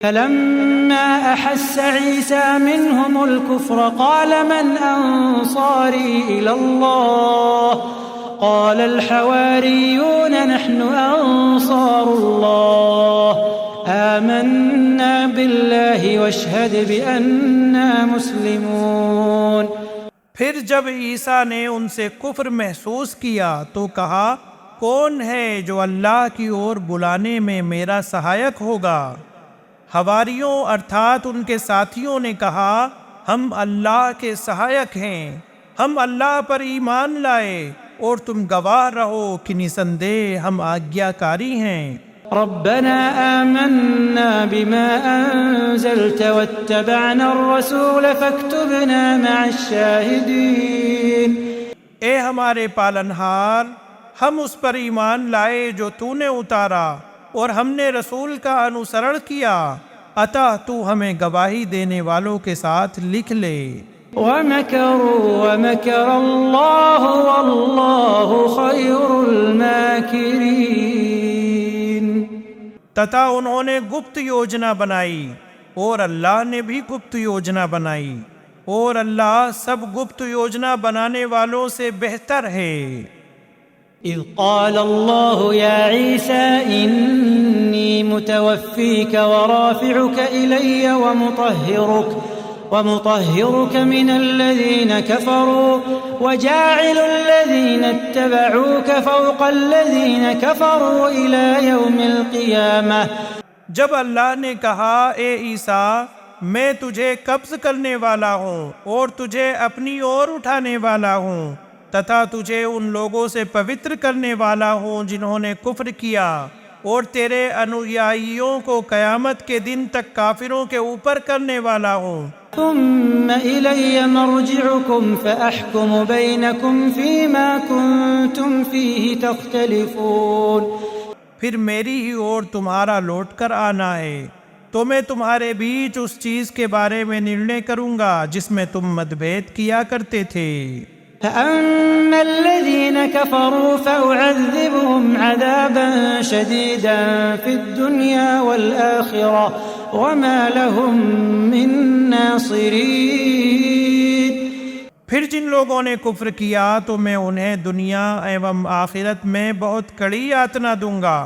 فلما أحس عيسى منهم الكفر قال من أنصاري إلى الله قال الحواريون نحن أنصار الله آمنا بالله واشهد بأننا مسلمون۔ پھر جب عیسیٰ نے ان سے کفر محسوس کیا تو کہا کون ہے جو اللہ کی اور بلانے میں میرا سہایک ہوگا؟ حواریوں ارتھات ان کے ساتھیوں نے کہا ہم اللہ کے سہایک ہیں، ہم اللہ پر ایمان لائے اور تم گواہ رہو کہ نسندے ہم آگیاکاری ہیں۔ ربنا آمنا بما أنزلت واتبعنا الرسول فاكتبنا مع الشاهدين۔ اے ہمارے پالنہار، ہم اس پر ایمان لائے جو تو نے اتارا اور ہم نے رسول کا انوسرن کیا، عطا تو ہمیں گواہی دینے والوں کے ساتھ لکھ لے۔ وَمَكَرُوا وَمَكَرَ اللَّهُ وَاللَّهُ خَيْرُ الْمَاكِرِينَ۔ تتا انہوں نے گپت یوجنا بنائی اور اللہ نے بھی گپت یوجنا بنائی، اور اللہ سب گپت یوجنا بنانے والوں سے بہتر ہے۔ إذ قال الله يا عيسى إني متوفيك ورافعك إلي ومطهرك من الذين كفروا وجاعل الذين اتبعوك فوق الذين كفروا إلى يوم القيامة۔ جب اللہ نے کہا اے عیسیٰ میں تجھے قبض کرنے والا ہوں اور تجھے اپنی اور اٹھانے والا ہوں، تتھا تجھے ان لوگوں سے پوتر کرنے والا ہوں جنہوں نے کفر کیا، اور تیرے انویائیوں کو قیامت کے دن تک کافروں کے اوپر کرنے والا ہوں۔ ثم إلي مرجعكم فأحكم بينكم فيما كنتم فيه تختلفون۔ پھر میری ہی اور تمہارا لوٹ کر آنا ہے تو میں تمہارے بیچ اس چیز کے بارے میں نرنے کروں گا جس میں تم متبھید کیا کرتے تھے۔ فأما الذين كفروا فأعذبهم عذابا شديدا في الدنيا والآخرة وما لهم من ناصرين۔ پھر جن لوگوں نے کفر کیا تو میں انہیں دنیا ایوم آخرت میں بہت کڑی یاتنا دوں گا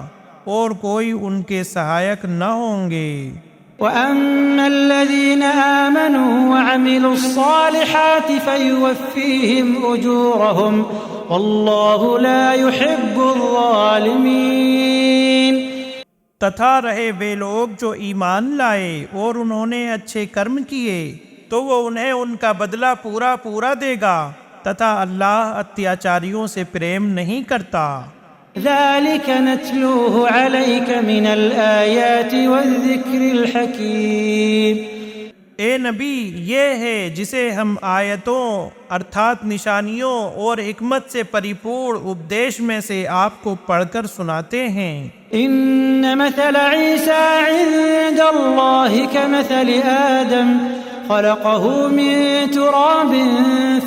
اور کوئی ان کے سہایک نہ ہوں گے۔ وَأَمَّا الَّذِينَ آمَنُوا وَعَمِلُوا الصَّالِحَاتِ فَيُوَفِّيهِمْ أُجُورَهُمْ وَاللَّهُ لَا يُحِبُّ الظَّالِمِينَ۔ تتھا رہے وہ لوگ جو ایمان لائے اور انہوں نے اچھے کرم کیے تو وہ انہیں ان کا بدلہ پورا پورا دے گا، تتھا اللہ اتیاچاریوں سے پریم نہیں کرتا۔ ذلك نتلوه عليك من الآيات والذكر الحكيم۔ اے نبی یہ ہے جسے ہم آیتوں ارتھات نشانیوں اور حکمت سے پریپور اپدیش میں سے آپ کو پڑھ کر سناتے ہیں۔ ان مثل عیسیٰ عند اللہ كمثل آدم خلقه من تراب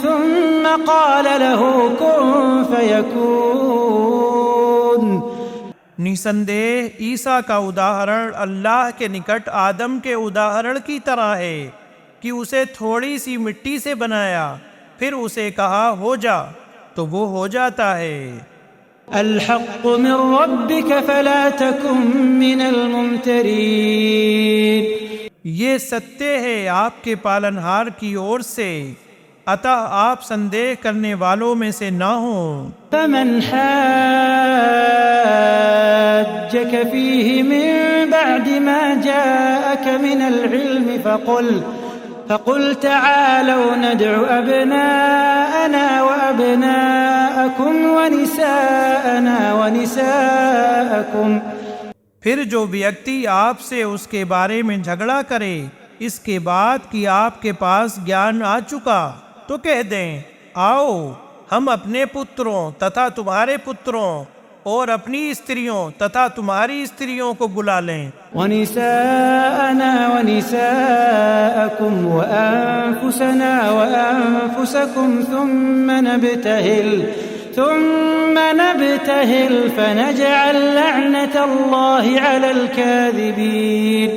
ثم قال له كن فيكون۔ نسندے عیسیٰ کا اداہرن اللہ کے نکٹ آدم کے اداہرن کی طرح ہے کہ اسے تھوڑی سی مٹی سے بنایا، پھر اسے کہا ہو جا تو وہ ہو جاتا ہے۔ الحق من ربك فلا تكن من الممترین۔ یہ ستیہ ہے آپ کے پالنہار کی اور سے، عطا آپ سندیہ کرنے والوں میں سے نہ ہوں۔ فمن حاجك فيه من بعد ما جاءك من العلم فقل تعالوا ندع أبناءنا وأبناءكم ونساءنا ونساءكم۔ پھر جو ویکتی آپ سے اس کے بارے میں جھگڑا کرے اس کے بعد کہ آپ کے پاس گیان آ چکا تو کہہ دیں آؤ ہم اپنے پتروں تتھا تمہارے پتروں اور اپنی استریوں تتھا تمہاری استریوں کو بلا لیں۔ وَنِسَاءَنَا وَنِسَاءَكُمْ وَأَنفُسَنَا وَأَنفُسَكُمْ ثُمَّ نَبْتَهِلْ فَنَجْعَلْ لَعْنَةَ اللَّهِ عَلَى الْكَاذِبِينَ۔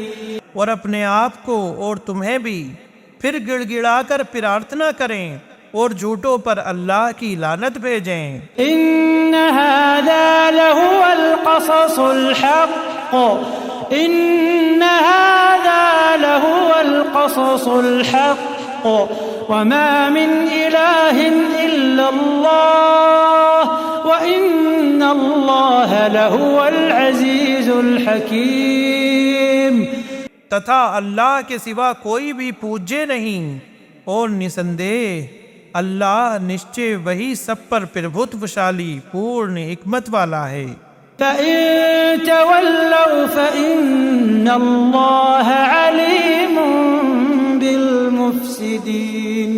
اور اپنے آپ کو اور تمہیں بھی، پھر گڑ گڑا کر پرارتھنا کریں اور جھوٹوں پر اللہ کی لعنت بھیجیں۔ إن هذا لهو القصص الحق إن هذا لهو القصص الحق وما من إله إلا الله وإن الله لهو العزيز الحكيم۔ تتھا اللہ کے سوا کوئی بھی پوجے نہیں، اور نسندیہ اللہ نشچے وہی سب پر پربھتوشالی پورن حکمت والا ہے۔ فإن تولوا فإن الله عليم بالمفسدين۔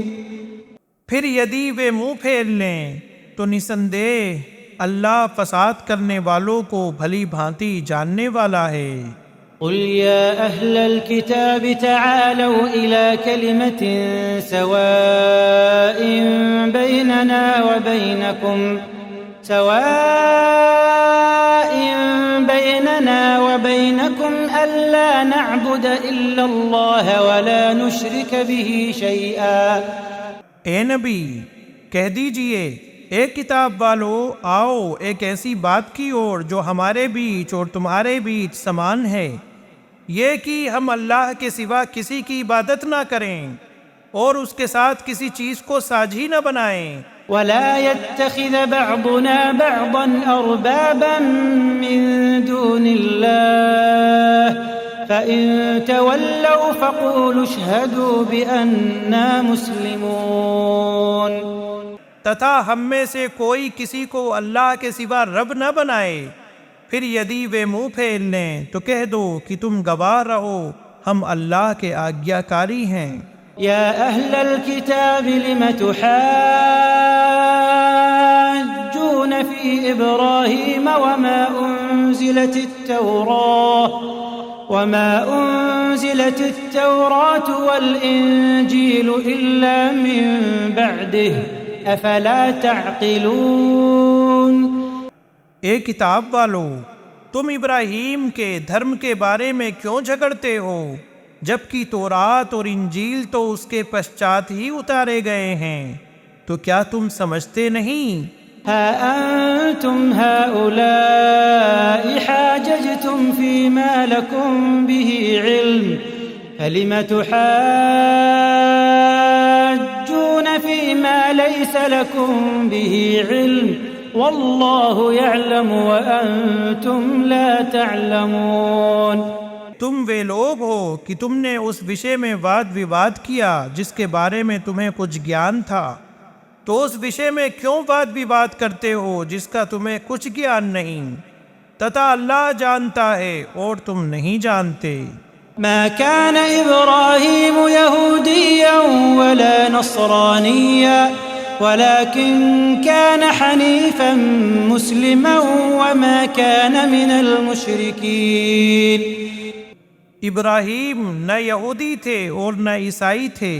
پھر یدی وہ منہ پھیر لیں تو نسندیہ اللہ فساد کرنے والوں کو بھلی بھانتی جاننے والا ہے۔ قل يا أهل الكتاب تعالوا إلى كلمة سواء بيننا وبينكم ألا نعبد إلا الله ولا نشرك به شيئا۔ اے نبی کہہ دیجئے، اے کتاب والو، آؤ ایک ایسی بات کی اور جو ہمارے بیچ اور تمہارے بیچ سمان ہے، یہ کہ ہم اللہ کے سوا کسی کی عبادت نہ کریں اور اس کے ساتھ کسی چیز کو ساجھی نہ بنائیں۔ ولا يتخذ بعضنا بعضا أربابا من دون الله فإن تولوا فقولوا اشهدوا بأننا مسلمون۔ تتھا ہم میں سے کوئی کسی کو اللہ کے سوا رب نہ بنائے، پھر یدی وہ منہ پھیر لیں تو کہہ دو کہ تم گواہ رہو ہم اللہ کے آگیاکاری ہیں۔ یا اہل الکتاب لم تحاجون فی ابراہیم وما انزلت التوراة والانجیل الا من بعده افلا تعقلون۔ اے کتاب والو، تم ابراہیم کے دھرم کے بارے میں کیوں جھگڑتے ہو، جبکہ تورات اور انجیل تو اس کے پشچات ہی اتارے گئے ہیں، تو کیا تم سمجھتے نہیں؟ ها انتم هؤلاء حاججتم فيما لكم به علم فلم تحاجون فيما ليس لكم به علم واللہ یعلم وانتم لا تعلمون۔ تم وہ لوگ ہو کہ تم نے اس وشے میں واد وواد کیا جس کے بارے میں تمہیں کچھ گیان تھا، تو اس وشے میں کیوں واد وواد کرتے ہو جس کا تمہیں کچھ گیان نہیں؟ تتھا اللہ جانتا ہے اور تم نہیں جانتے۔ ما كان ابراہیم یہودیا ولا نصرانیا ولكن كان حنيفا مسلما وما كان من المشركين۔ ابراہیم نہ یہودی تھے اور نہ عیسائی تھے،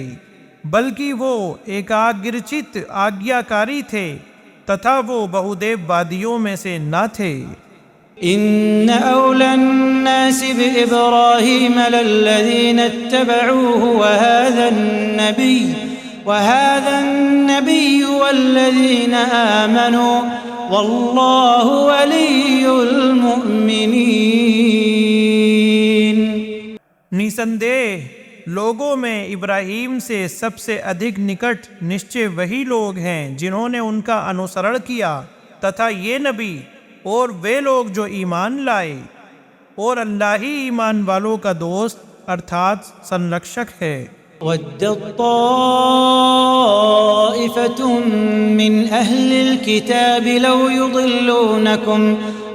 بلکہ وہ ایکاگرچت آگیاکاری تھے، تتھا وہ بہودیو وادیوں میں سے نہ تھے۔ ان اولى الناس بابراہیم للذین اتبعوه وهذا النبي والذين آمنوا والله ولي المؤمنين۔ نسندیہ لوگوں میں ابراہیم سے سب سے ادھک نکٹ نشچے وہی لوگ ہیں جنہوں نے ان کا انوسرن کیا، تتھا یہ نبی اور وہ لوگ جو ایمان لائے، اور اللہ ہی ایمان والوں کا دوست ارتھات سنرکشک ہے۔ وَدَّت طَّائِفَةٌ مِّنْ أَهْلِ الْكِتَابِ لَوْ يُضِلُّونَكُمْ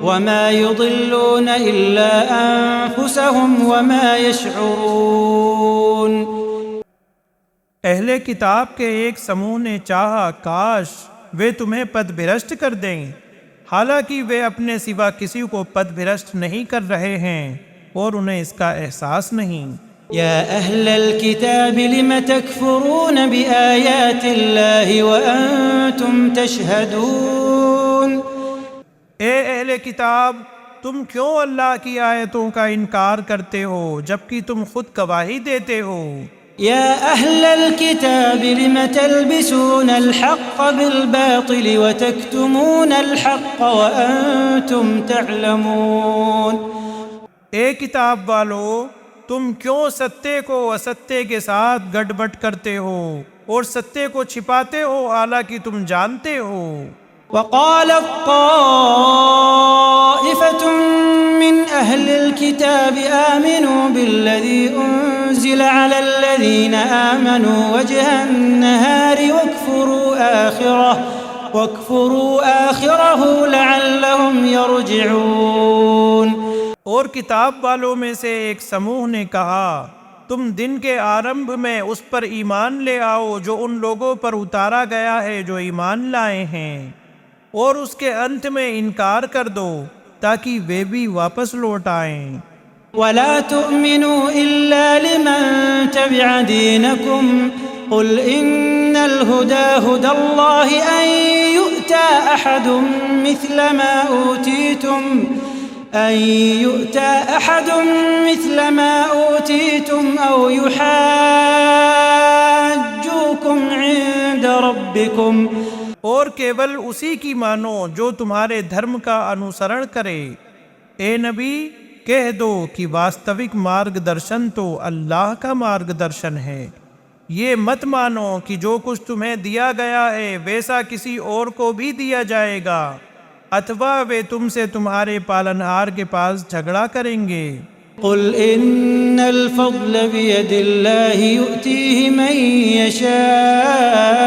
وَمَا يُضِلُّونَ إِلَّا أَنفُسَهُمْ وَمَا يَشْعُرُونَ۔ اہل کتاب کے ایک سموہ نے چاہا کاش وہ تمہیں پد بھرشٹ کر دیں، حالانکہ وہ اپنے سوا کسی کو پد بھرشٹ نہیں کر رہے ہیں اور انہیں اس کا احساس نہیں۔ یا اہل الکتاب لم تکفرون بآیات اللہ وانتم تشہدون۔ اے اہل کتاب، تم کیوں اللہ کی آیتوں کا انکار کرتے ہو جبکہ تم خود گواہی دیتے ہو؟ يا أهل الكتاب لم تلبسون الحق بالباطل وتكتمون الحق وأنتم تعلمون۔ اے کتاب والو، تم کیوں ستے کو استے کے ساتھ گڑبڑ کرتے ہو اور ستے کو چھپاتے ہو حالانکہ تم جانتے ہو؟ وقالت طائفة من أهل الكتاب آمنوا بالذي أنزل على الذين آمنوا وجه النهار واكفروا آخره لعلهم يرجعون۔ اور کتاب والوں میں سے ایک سموہ نے کہا، تم دن کے آرمبھ میں اس پر ایمان لے آؤ جو ان لوگوں پر اتارا گیا ہے جو ایمان لائے ہیں، اور اس کے انت میں انکار کر دو تاکہ وہ بھی واپس لوٹ آئیں۔ ولا تؤمنوا إلا لمن تبع دينكم قل إن الهدى هدى الله أن يؤتى أحد مثل ما أوتيتم أو يحاجوكم عند ربكم۔ اور کیول اسی کی مانو جو تمہارے دھرم کا انوسرن کرے۔ اے نبی، کہہ دو کہ واستوک مارگ درشن تو اللہ کا مارگ درشن ہے۔ یہ مت مانو کہ جو کچھ تمہیں دیا گیا ہے ویسا کسی اور کو بھی دیا جائے گا، اتوا وہ تم سے تمہارے پالنہار کے پاس جھگڑا کریں گے۔ قل ان الفضل بيد الله يؤتيه من يشاء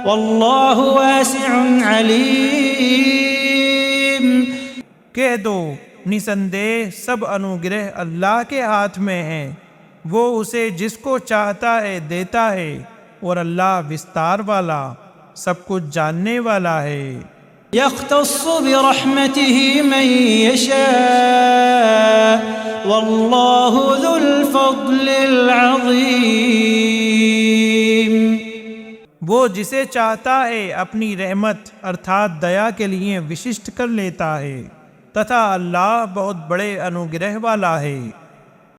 والله واسع عليم۔ کہہ دو، نسندیہ سب انوگرہ اللہ کے ہاتھ میں ہے، وہ اسے جس کو چاہتا ہے دیتا ہے، اور اللہ وستار والا سب کچھ جاننے والا ہے۔ يختص برحمته من يشاء والله ذو الفضل العظيم۔ وہ جسے چاہتا ہے اپنی رحمت ارتھات دیا کے لیے وششٹ کر لیتا ہے، تتھا اللہ بہت بڑے انوگرہ والا ہے۔